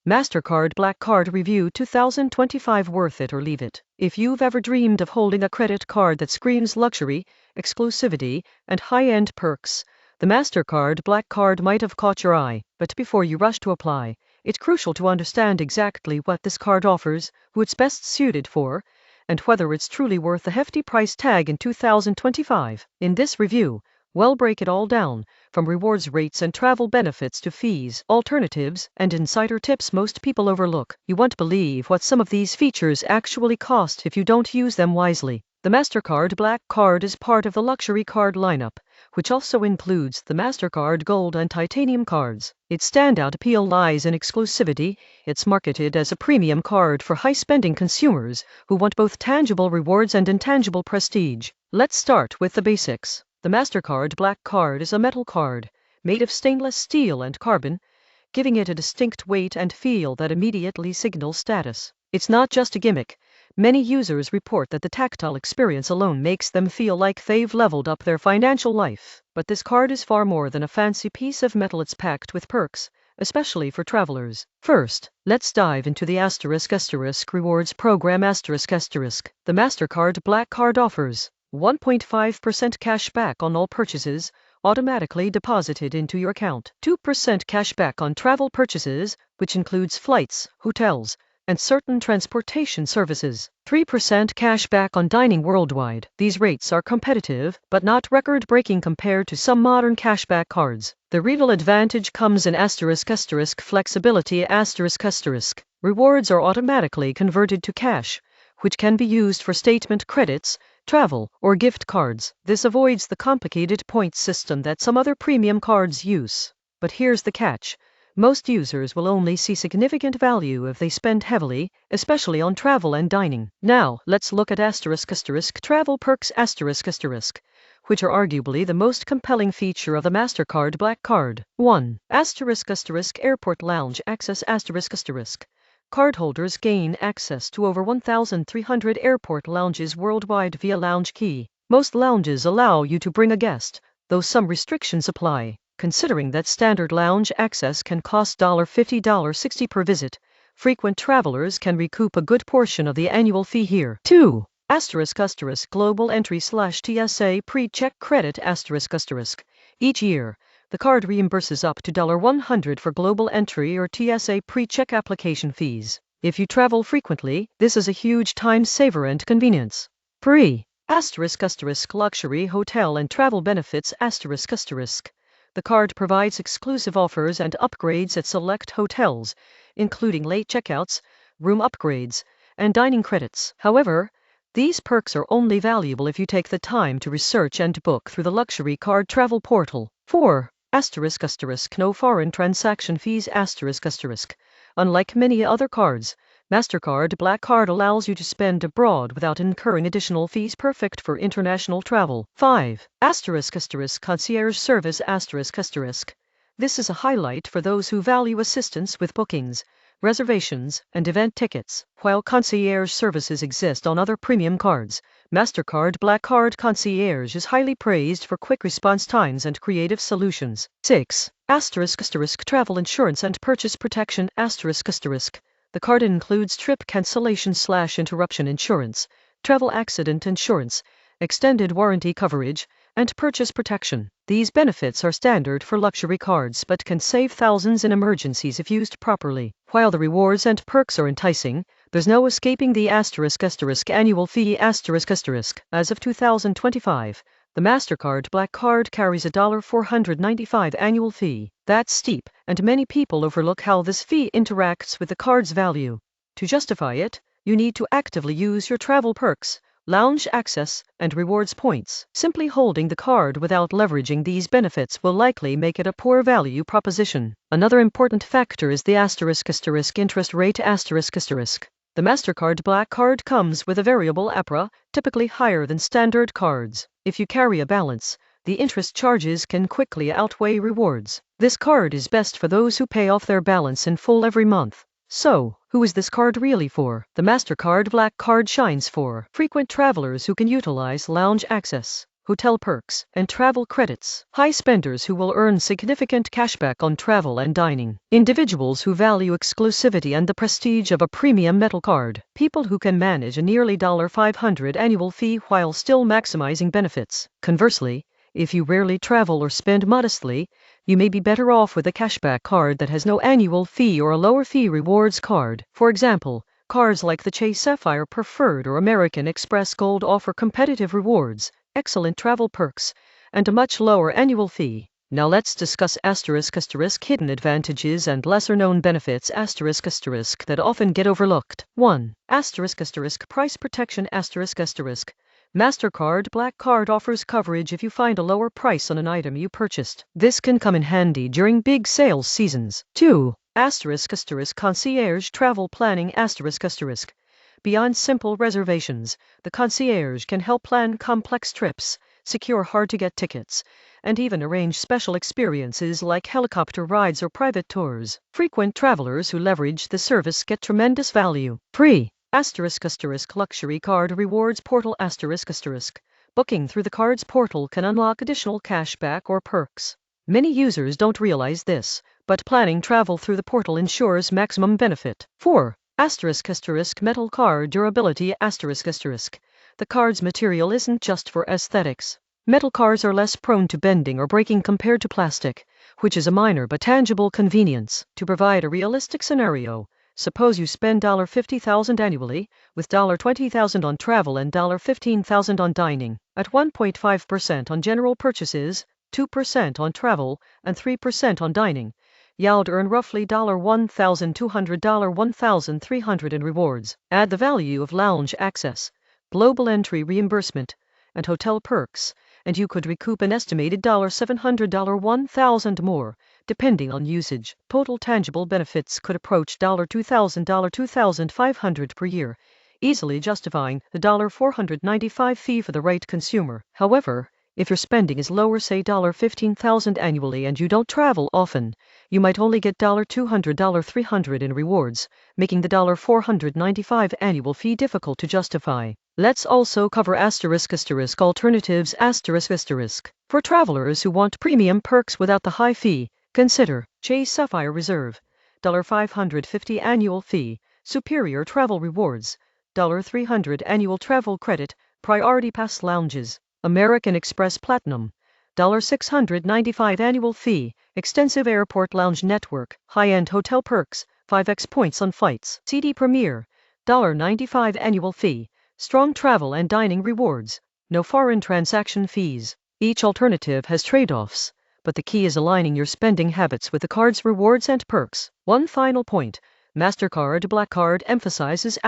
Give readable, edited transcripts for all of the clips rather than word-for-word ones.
MasterCard Black Card Review 2025. Worth it or leave it? If you've ever dreamed of holding a credit card that screams luxury, exclusivity, and high-end perks, the MasterCard Black Card might have caught your eye. But before you rush to apply, it's crucial to understand exactly what this card offers, who it's best suited for, and whether it's truly worth the hefty price tag in 2025. In this review, we'll break it all down, from rewards rates and travel benefits to fees, alternatives, and insider tips most people overlook. You won't believe what some of these features actually cost if you don't use them wisely. The MasterCard Black Card is part of the luxury card lineup, which also includes the MasterCard Gold and Titanium cards. Its standout appeal lies in exclusivity. It's marketed as a premium card for high-spending consumers who want both tangible rewards and intangible prestige. Let's start with the basics. The MasterCard Black Card is a metal card, made of stainless steel and carbon, giving it a distinct weight and feel that immediately signals status. It's not just a gimmick. Many users report that the tactile experience alone makes them feel like they've leveled up their financial life. But this card is far more than a fancy piece of metal. It's packed with perks, especially for travelers. First, let's dive into the ** rewards program **. The MasterCard Black Card offers 1.5% cash back on all purchases, automatically deposited into your account. 2% cash back on travel purchases, which includes flights, hotels, and certain transportation services. 3% cash back on dining worldwide. These rates are competitive, but not record-breaking compared to some modern cashback cards. The real advantage comes in ** flexibility **. Rewards are automatically converted to cash, which can be used for statement credits, travel, or gift cards. This avoids the complicated points system that some other premium cards use. But here's the catch. Most users will only see significant value if they spend heavily, especially on travel and dining. Now, let's look at ** travel perks **, which are arguably the most compelling feature of the MasterCard Black Card. 1. ** Airport Lounge Access **. Cardholders gain access to over 1,300 airport lounges worldwide via Lounge Key. Most lounges allow you to bring a guest, though some restrictions apply. Considering that standard lounge access can cost $50 $60 per visit, frequent travelers can recoup a good portion of the annual fee here. 2. ** Global Entry / TSA Pre-Check Credit **. Each year, the card reimburses up to $100 for global entry or TSA pre-check application fees. If you travel frequently, this is a huge time saver and convenience. 3. ** Luxury Hotel and Travel Benefits **. The card provides exclusive offers and upgrades at select hotels, including late checkouts, room upgrades, and dining credits. However, these perks are only valuable if you take the time to research and book through the luxury card travel portal. 4. ** No foreign transaction fees **. Unlike many other cards, MasterCard Black Card allows you to spend abroad without incurring additional fees, perfect for international travel. 5. ** Concierge Service **. This is a highlight for those who value assistance with bookings, reservations, and event tickets. While concierge services exist on other premium cards, MasterCard Black Card Concierge is highly praised for quick response times and creative solutions. 6. ** Travel Insurance and Purchase Protection **. The card includes trip cancellation / interruption insurance, travel accident insurance, extended warranty coverage, and purchase protection. These benefits are standard for luxury cards but can save thousands in emergencies if used properly. While the rewards and perks are enticing, there's no escaping the ** annual fee **. As of 2025, the MasterCard Black Card carries a $495 annual fee. That's steep, and many people overlook how this fee interacts with the card's value. To justify it, you need to actively use your travel perks, lounge access, and rewards points. Simply holding the card without leveraging these benefits will likely make it a poor value proposition. Another important factor is the ** interest rate **. The MasterCard Black Card comes with a variable APR, typically higher than standard cards. If you carry a balance, the interest charges can quickly outweigh rewards. This card is best for those who pay off their balance in full every month. So, who is this card really for? The MasterCard Black Card shines for frequent travelers who can utilize lounge access, hotel perks, and travel credits. High spenders who will earn significant cashback on travel and dining. Individuals who value exclusivity and the prestige of a premium metal card. People who can manage a nearly $500 annual fee while still maximizing benefits. Conversely, if you rarely travel or spend modestly, you may be better off with a cashback card that has no annual fee or a lower fee rewards card. For example, cards like the Chase Sapphire Preferred or American Express Gold offer competitive rewards, excellent travel perks, and a much lower annual fee. Now let's discuss *** hidden advantages and lesser-known benefits *** that often get overlooked. 1. *** Price protection *** MasterCard Black Card offers coverage if you find a lower price on an item you purchased. This can come in handy during big sales seasons. 2. Concierge Travel Planning *** Beyond simple reservations, the concierge can help plan complex trips, secure hard-to-get tickets, and even arrange special experiences like helicopter rides or private tours. Frequent travelers who leverage the service get tremendous value. 3. Luxury Card Rewards Portal *** Booking through the card's portal can unlock additional cashback or perks. Many users don't realize this, but planning travel through the portal ensures maximum benefit. 4. Metal Card Durability *** The card's material isn't just for aesthetics. Metal cards are less prone to bending or breaking compared to plastic, which is a minor but tangible convenience. To provide a realistic scenario, suppose you spend $50,000 annually, with $20,000 on travel and $15,000 on dining. At 1.5% on general purchases, 2% on travel, and 3% on dining, you'd earn roughly $1,200, $1,300 in rewards. Add the value of lounge access, global entry reimbursement, and hotel perks, and you could recoup an estimated $700, $1,000 more, depending on usage. Total tangible benefits could approach $2,000, $2,500 per year, easily justifying the $495 fee for the right consumer. However, if your spending is lower, say $15,000 annually, and you don't travel often, you might only get $200, $300 in rewards, making the $495 annual fee difficult to justify. Let's also cover *** alternatives ***. For travelers who want premium perks without the high fee, consider Chase Sapphire Reserve, $550 annual fee, superior travel rewards, $300 annual travel credit, priority pass lounges. American Express Platinum, $695 annual fee, extensive airport lounge network, high-end hotel perks, 5x points on flights. CD Premier, $95 annual fee, strong travel and dining rewards, no foreign transaction fees. Each alternative has trade-offs, but the key is aligning your spending habits with the card's rewards and perks. One final point. MasterCard Black Card emphasizes **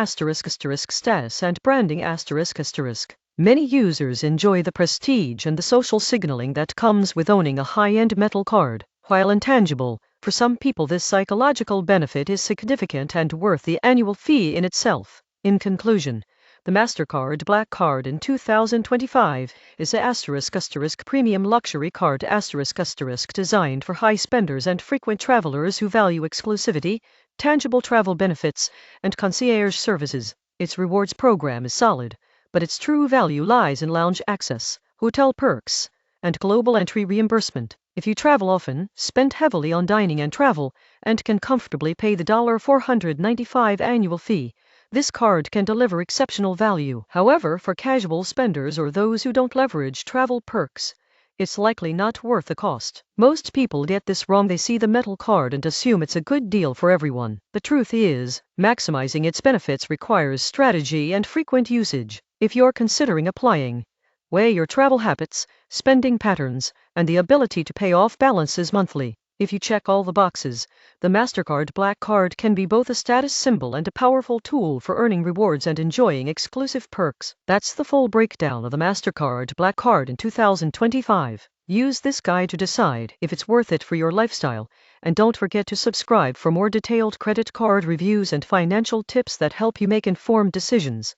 status and branding ***. Many users enjoy the prestige and the social signaling that comes with owning a high-end metal card. While intangible, for some people this psychological benefit is significant and worth the annual fee in itself. In conclusion, the MasterCard Black Card in 2025 is a ** premium luxury card ** designed for high spenders and frequent travelers who value exclusivity, tangible travel benefits, and concierge services. Its rewards program is solid, but its true value lies in lounge access, hotel perks, and global entry reimbursement. If you travel often, spend heavily on dining and travel, and can comfortably pay the $495 annual fee, this card can deliver exceptional value. However, for casual spenders or those who don't leverage travel perks, it's likely not worth the cost. Most people get this wrong. They see the metal card and assume it's a good deal for everyone. The truth is, maximizing its benefits requires strategy and frequent usage. If you're considering applying, weigh your travel habits, spending patterns, and the ability to pay off balances monthly. If you check all the boxes, the MasterCard Black Card can be both a status symbol and a powerful tool for earning rewards and enjoying exclusive perks. That's the full breakdown of the MasterCard Black Card in 2025. Use this guide to decide if it's worth it for your lifestyle, and don't forget to subscribe for more detailed credit card reviews and financial tips that help you make informed decisions.